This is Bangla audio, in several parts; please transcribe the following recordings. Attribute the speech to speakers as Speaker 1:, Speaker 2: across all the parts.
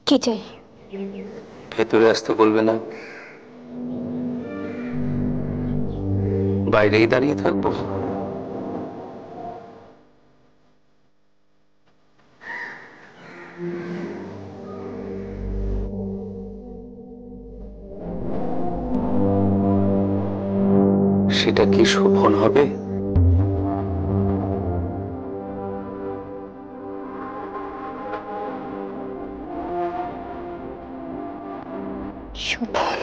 Speaker 1: কি চাই?
Speaker 2: ভেতরে আসতে বলবে না, বাইরেই দাঁড়িয়ে থাকবো? সেটা কি শোভন হবে?
Speaker 1: শোভন,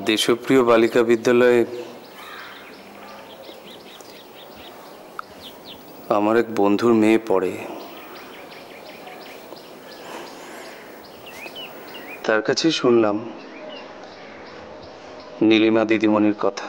Speaker 2: দেশপ্রিয় বালিকা বিদ্যালয়ে আমার এক বন্ধুর মেয়ে পড়ে। তার কাছে শুনলাম নীলিমা দিদিমণির কথা।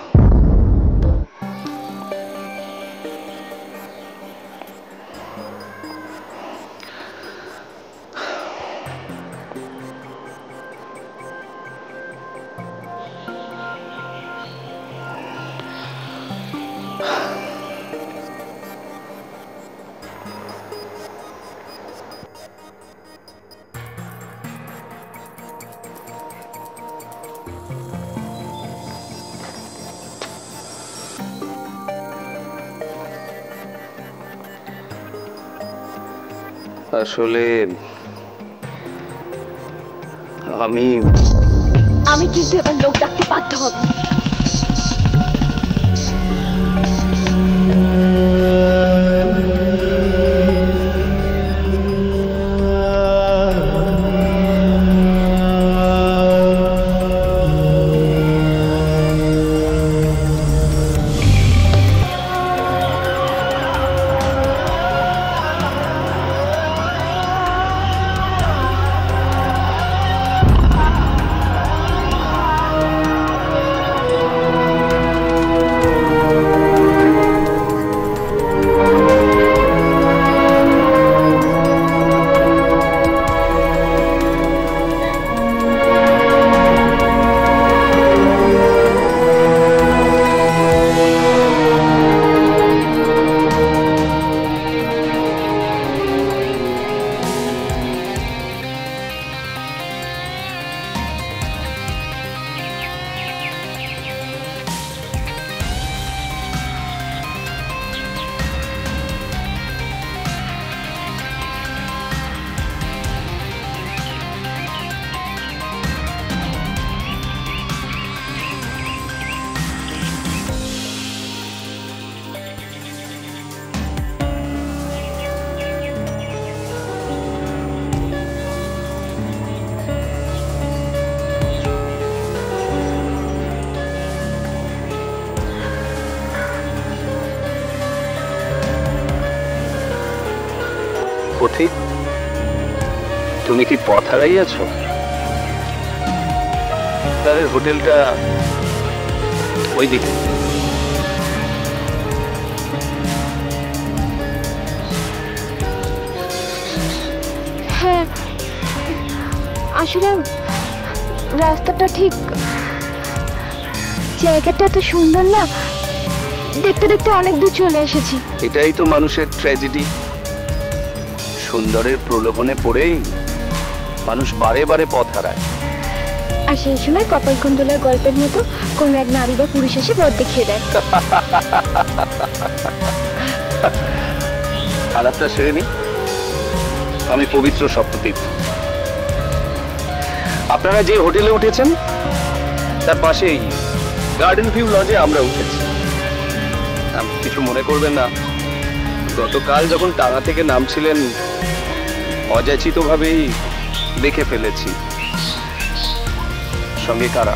Speaker 2: আসলে আমি
Speaker 1: কিন্তু এবার লোক ডাকতে বাধ্য হব।
Speaker 2: পথিক, তুমি কি পথ হারাইয়াছ? তাদের হোটেলটা ওইদিকে।
Speaker 1: হ্যাঁ, আসলে রাস্তাটা ঠিক, জায়গাটা এত সুন্দর না, দেখতে দেখতে অনেক দূর চলে এসেছি।
Speaker 2: এটাই তো মানুষের ট্র্যাজেডি। সুন্দরের প্রলোভনে পড়েই মানুষ বারে বারে পথ হারায়।
Speaker 1: আর সেই সময় কপালকুণ্ডলার গল্পের মতো কোন এক নারী বা পুরুষ এসে পথ দেখিয়ে দেয়।
Speaker 2: আলাপটা সেরে নি। আমি পবিত্র সপ্ততীর্থ। আপনারা যে হোটেলে উঠেছেন তার পাশেই গার্ডেন ভিউ লজে আমরা উঠেছি। কিছু মনে করবেন না, গতকাল যখন টাঙা থেকে নামছিলেন অযাচিত ভাবেই দেখে ফেলেছি। সঙ্গে কারা?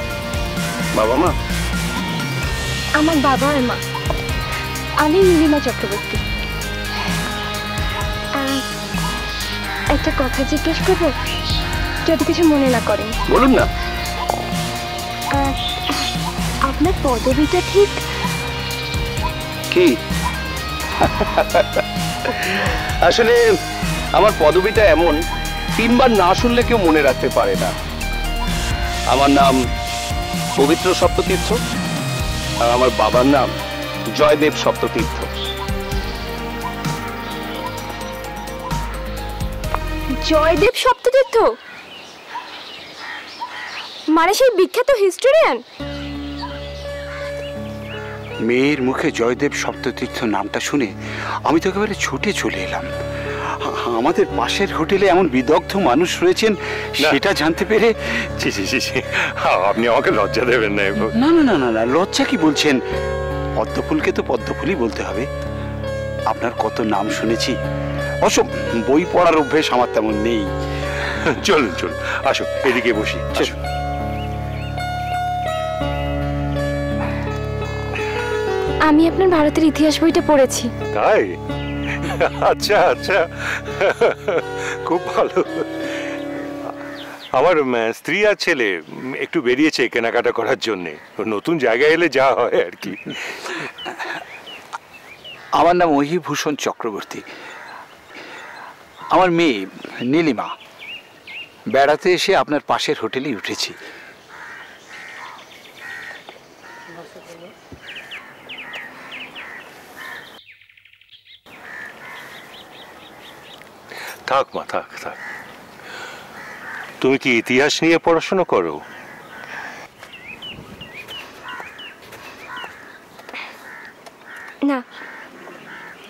Speaker 2: বাবা মা?
Speaker 1: আমার বাবা আর মা। আমি নীলিমা চক্রবর্তী। একটা কথা জিজ্ঞেস করবো, যদি কিছু মনে না করেন?
Speaker 2: বলুন না।
Speaker 1: আপনার পদবিটা ঠিক
Speaker 2: কি? আসলে আমার পদবিটা এমন, 3 বার না শুনলে কেউ মনে রাখতে পারে না। আমার নাম পবিত্র সপ্ততীর্থ, আর আমার বাবার নাম জয়দেব সপ্ততীর্থ।
Speaker 1: জয়দেব সপ্ততীর্থ মানে সেই বিখ্যাত হিস্টোরিয়ান?
Speaker 3: মেয়ের মুখে জয়দেব সপ্ততীর্থ নামটা শুনে আমি তো একেবারে ছুটে চলে এলাম। আমাদের পাশের হোটেলে এমন বিদগ্ধ মানুষ রয়েছেন সেটা জানতে পেরে।
Speaker 4: আপনি আমাকে লজ্জা দেবেন না।
Speaker 3: না না না না না, লজ্জা কি বলছেন? পদ্মফুলকে তো পদ্মফুলই বলতে হবে। আপনার কত নাম শুনেছি, অবশ্য বই পড়ার অভ্যেস আমার তেমন নেই।
Speaker 4: চলুন চলুন, আসুন এদিকে বসি।
Speaker 1: আমি আপনার ভারতের ইতিহাস বইটা পড়েছি।
Speaker 4: তাই? আচ্ছা আচ্ছা, খুব ভালো। আমার স্ত্রী আর ছেলে একটু বেরিয়েছে কেনাকাটা করার জন্য, নতুন জায়গায় এলে যা হয় আর কি।
Speaker 3: আমার নাম মহিভূষণ চক্রবর্তী। আমার মেয়ে নীলিমা। বেড়াতে এসে আপনার পাশের হোটেলেই উঠেছি।
Speaker 4: থাক মা, থাক থাক। তুমি কি ইতিহাস নিয়ে পড়াশোনা করো?
Speaker 1: না,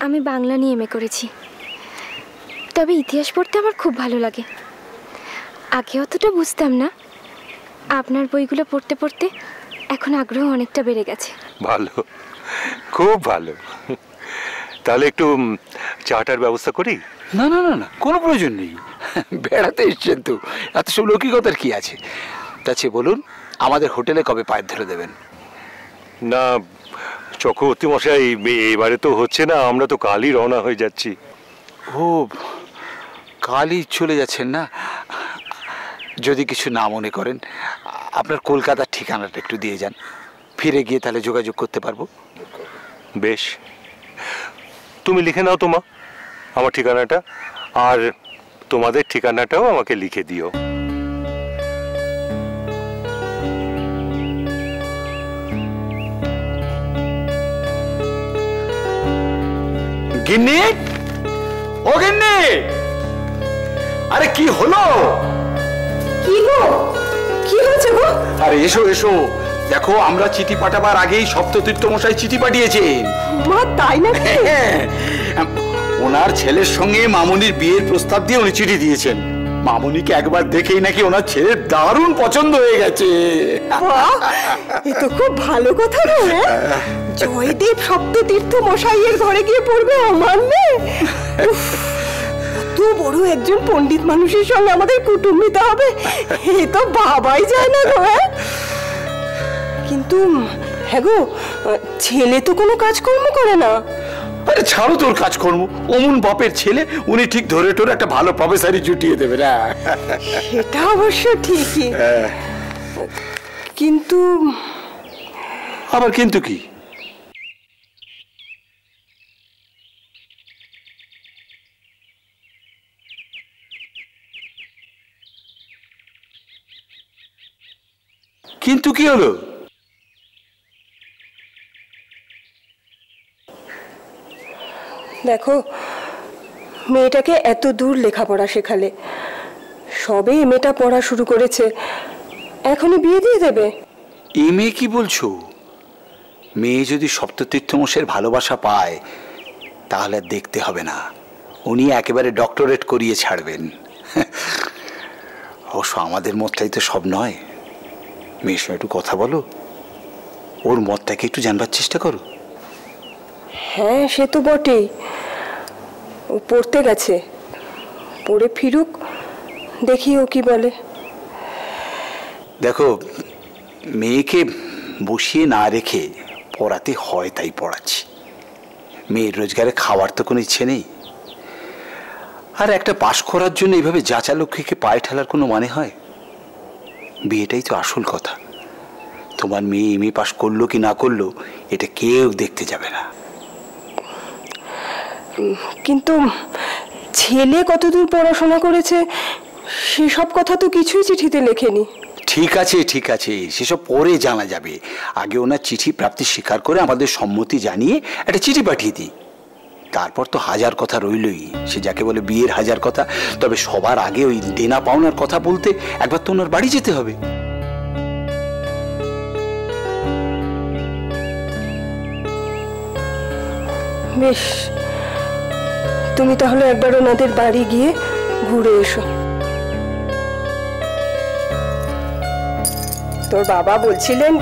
Speaker 1: আমি বাংলা নিয়ে এমএ করেছি। তবে ইতিহাস পড়তে আমার খুব ভালো লাগে। আগে অতটা বুঝতাম না, আপনার বইগুলো পড়তে পড়তে এখন আগ্রহ অনেকটা বেড়ে গেছে।
Speaker 4: ভালো, খুব ভালো। তাহলে একটু চাটার ব্যবস্থা করি?
Speaker 3: না না না না, কোনো প্রয়োজন নেই। বেড়াতে এসছেন তো, এত সব লৌকিকতার কি আছে? তাছে বলুন, আমাদের হোটেলে কবে পায়ের ধরে দেবেন?
Speaker 4: না চক্রবর্তী মশাই, এবারে তো হচ্ছে না, আমরা তো কালই রওনা হয়ে যাচ্ছি।
Speaker 3: ও, কালই চলে যাচ্ছেন না? যদি কিছু না মনে করেন, আপনার কলকাতার ঠিকানাটা একটু দিয়ে যান, ফিরে গিয়ে তাহলে যোগাযোগ করতে পারবো।
Speaker 4: বেশ, তুমি লিখে নাও তোমা আমার ঠিকানাটা, আর তোমাদের ঠিকানাটাও আমাকে লিখে দিও।
Speaker 3: গিন্নি, ও গিন্নি, আরে কি হলো?
Speaker 5: কি গো, কি হয়েছে গো?
Speaker 3: আরে এসো এসো, দেখো আমরা চিঠি পাঠাবার আগেই সপ্ততীর্থ মশাই চিঠি পাঠিয়েছেন।
Speaker 5: মা, তাই নাকি?
Speaker 3: ওনার ছেলের সঙ্গে মামনির বিয়ের প্রস্তাব দিয়ে উনি চিঠি দিয়েছেন। মামনিকে একবার দেখেই নাকি ওনার ছেলের দারুণ পছন্দ হয়ে গেছে।
Speaker 5: বাহ, এ তো খুব ভালো কথা রে। জয়দেব সপ্ততীর্থ মশাইয়ের ঘরে গিয়ে পড়বে আমার মেয়ে। তো বড় একজন পণ্ডিত মানুষের সঙ্গে আমাদের কুটুম নিতে হবে, এ তো ভাবাই যায় না গো। কিন্তু হ্যাঁ গো, ছেলে তো কোনো কাজকর্ম করে না।
Speaker 3: আরে ছাড়ো তোর কাজকর্ম, অমন বাপের ছেলে, উনি ঠিক ধরে টোরে একটা ভালো প্রফেসরই জুটিয়ে দেবে না।
Speaker 5: সেটা অবশ্য ঠিকই, কিন্তু
Speaker 3: আবার কিন্তু কি? কিন্তু কি হলো?
Speaker 5: দেখো, মেয়েটাকে এত দূর লেখাপড়া শেখালে, সবে এমএটা পড়া শুরু করেছে, এখনই বিয়ে দিয়ে দেবে?
Speaker 3: এমএ কি বলছো? মেয়ে যদি সপ্ততীর্থ মশাইয়ের ভালোবাসা পায় তাহলে দেখতে হবে না, উনি একেবারে ডক্টরেট করিয়ে ছাড়বেন। অবশ্য আমাদের মতটাই তো সব নয়, মেয়ের সঙ্গে একটু কথা বলো, ওর মতটাকে একটু জানবার চেষ্টা করো।
Speaker 5: হ্যাঁ, সে তো বটেই। ও পড়তে গেছে, পড়ে ফিরুক, দেখি ও কি বলে।
Speaker 3: দেখো, মেয়েকে বসিয়ে না রেখে পড়াতে হয় তাই পড়াচ্ছি। মেয়ের রোজগারে খাওয়ার তো কোনো ইচ্ছে নেই। আর একটা পাশ করার জন্য এইভাবে যাচা লক্ষ্মীকে পায়ে ঠেলার কোনো মানে হয়? বিয়েটাই তো আসল কথা। তোমার মেয়ে এমএ পাশ করলো কি না করলো এটা কেউ দেখতে যাবে না।
Speaker 5: কিন্তু ছেলে কতদূর পড়াশোনা করেছে সেসব কথা তো কিছুই চিঠিতে লেখেনি।
Speaker 3: ঠিক আছে, ঠিক আছে, সেসব পরে জানা যাবে। আগে ওনার চিঠি প্রাপ্তি স্বীকার করে আমাদের সম্মতি জানিয়ে একটা চিঠি পাঠিয়ে দিই। তারপর তো হাজার কথা রইলই, সে যাকে বলে বিয়ের হাজার কথা। তবে সবার আগে ওই দেনা পাওনার কথা বলতে একবার তো ওনার বাড়ি যেতে হবে।
Speaker 5: বেশ, তুমি তাহলে একবার ওনাদের বাড়ি গিয়ে ঘুরে এসো। তোর বাবা বলছিলেন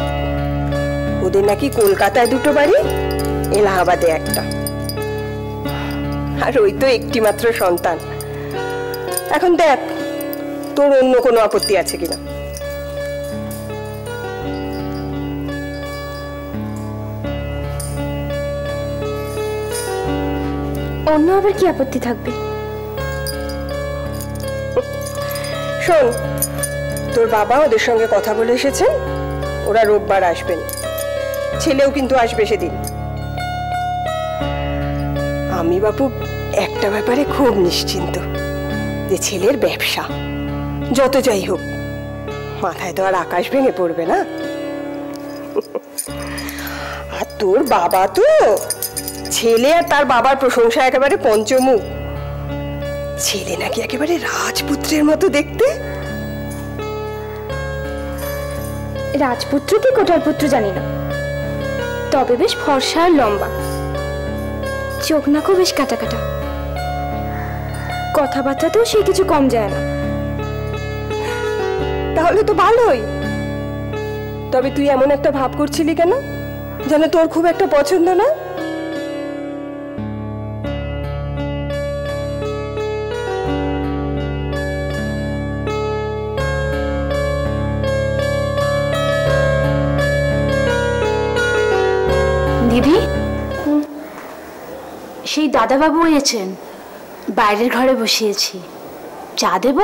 Speaker 5: ওদের নাকি কলকাতায় দুটো বাড়ি, এলাহাবাদে একটা, আর ওই তো একটি মাত্র সন্তান। এখন দেখ তোর অন্য কোনো আপত্তি আছে কিনা।
Speaker 1: অন্য আবার কি আপত্তি থাকবে?
Speaker 5: শোন, তোর বাবা ওদের সঙ্গে কথা বলে এসেছেন, ওরা রোববার আসবেন। ছেলেও কিন্তু আসবে সেদিন। আমি বাপু একটা ব্যাপারে খুব নিশ্চিন্ত, যে ছেলের ব্যবসা যত যাই হোক মাথায় তো আর আকাশ ভেঙে পড়বে না। আর তোর বাবা তো ছেলে আর তার বাবার প্রশংসা একেবারে পঞ্চমুখ। ছেলে নাকি একেবারে রাজপুত্রের মতো দেখতে।
Speaker 1: রাজপুত্র কি কোটার পুত্র জানি না, তবে বেশ ফর্সা আর লম্বা, চোখ নাকও বেশ কাটা কাটা, কথাবার্তাতেও সে কিছু কম যায় না।
Speaker 5: তাহলে তো ভালোই। তবে তুই এমন একটা ভাব করছিলি কেন, যেন তোর খুব একটা পছন্দ না?
Speaker 6: দিদি, সেই দাদাবাবু এসেছেন, বাইরের ঘরে বসিয়েছি, চা দেব?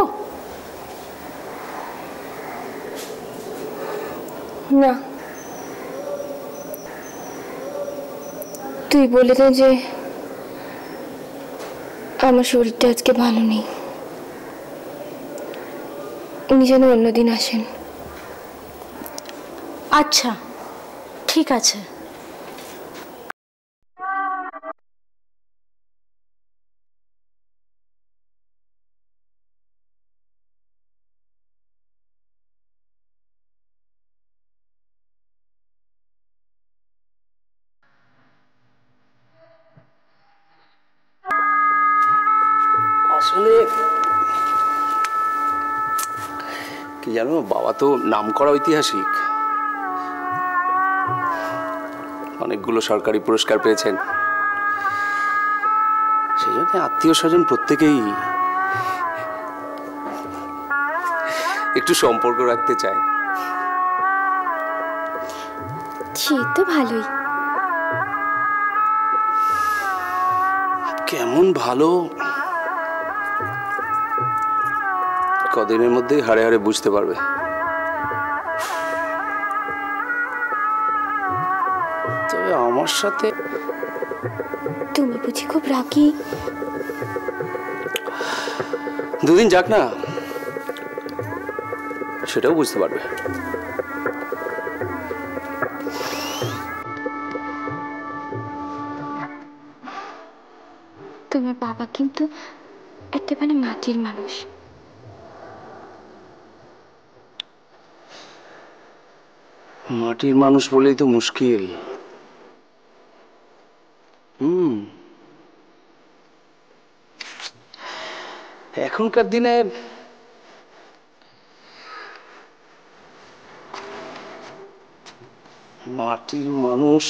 Speaker 1: না, তুই বলে দে যে আমার শরীরটা আজকে ভালো নেই, উনি যেন অন্যদিন আসেন।
Speaker 6: আচ্ছা, ঠিক আছে।
Speaker 2: আসলে কি জানো, বাবা তো নামকরা ঐতিহাসিক, অনেকগুলো সরকারি পুরস্কার পেয়েছেন। সেই জন্য আত্মীয় স্বজন প্রত্যেকেই একটু সম্পর্ক রাখতে চায়।
Speaker 1: সে তো ভালোই।
Speaker 2: কেমন ভালো কদিনের মধ্যেই হাড়ে হাড়ে বুঝতে পারবে। তবে আমার সাথে
Speaker 1: তুমি বুঝি খুব রাগি?
Speaker 2: দুদিন যাক না, সেটাও বুঝতে পারবে।
Speaker 1: তোমার বাবা কিন্তু একেবারে মাটির মানুষ।
Speaker 2: মাটির মানুষ বলেই তো মুশকিল। এখনকার দিনে মাটির মানুষ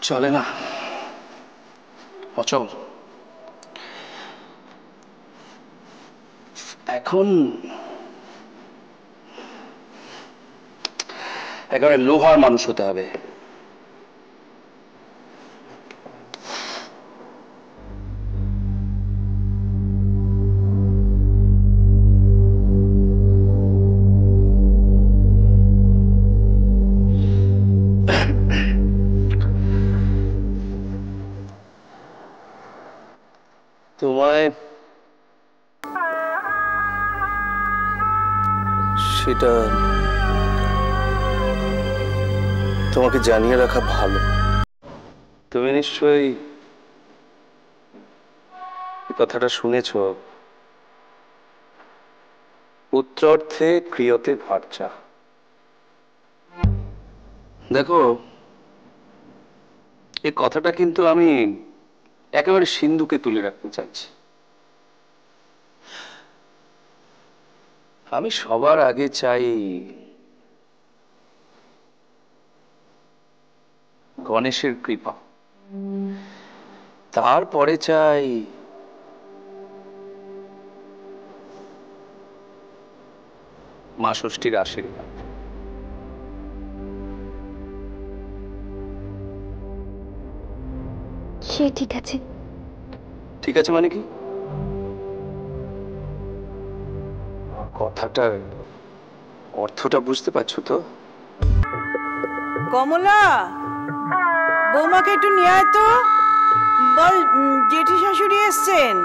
Speaker 2: চলে না, অচল। এখন একেবারে লোহার মানুষ হতে হবে। তোমায় সেটা তোমাকে জানিয়ে রাখা ভালো। তুমি নিশ্চয়ই কথাটা শুনেছ, পুত্রার্থে ক্রিয়তে ভার্চা। দেখো, এই কথাটা কিন্তু আমি একেবারে সিন্ধুকে তুলে রাখতে চাইছি। আমি সবার আগে চাই গণেশের কৃপা, তারপরে চাই মা ষষ্ঠীর আশীর্বাদ।
Speaker 1: সে ঠিক আছে।
Speaker 2: ঠিক আছে মানে কি? কথাটার অর্থটা বুঝতে পারছো তো?
Speaker 7: কমলা, বৌমাকে একটু নিয়ে আয় তো। বল জেঠি শাশুড়ি এসছেন।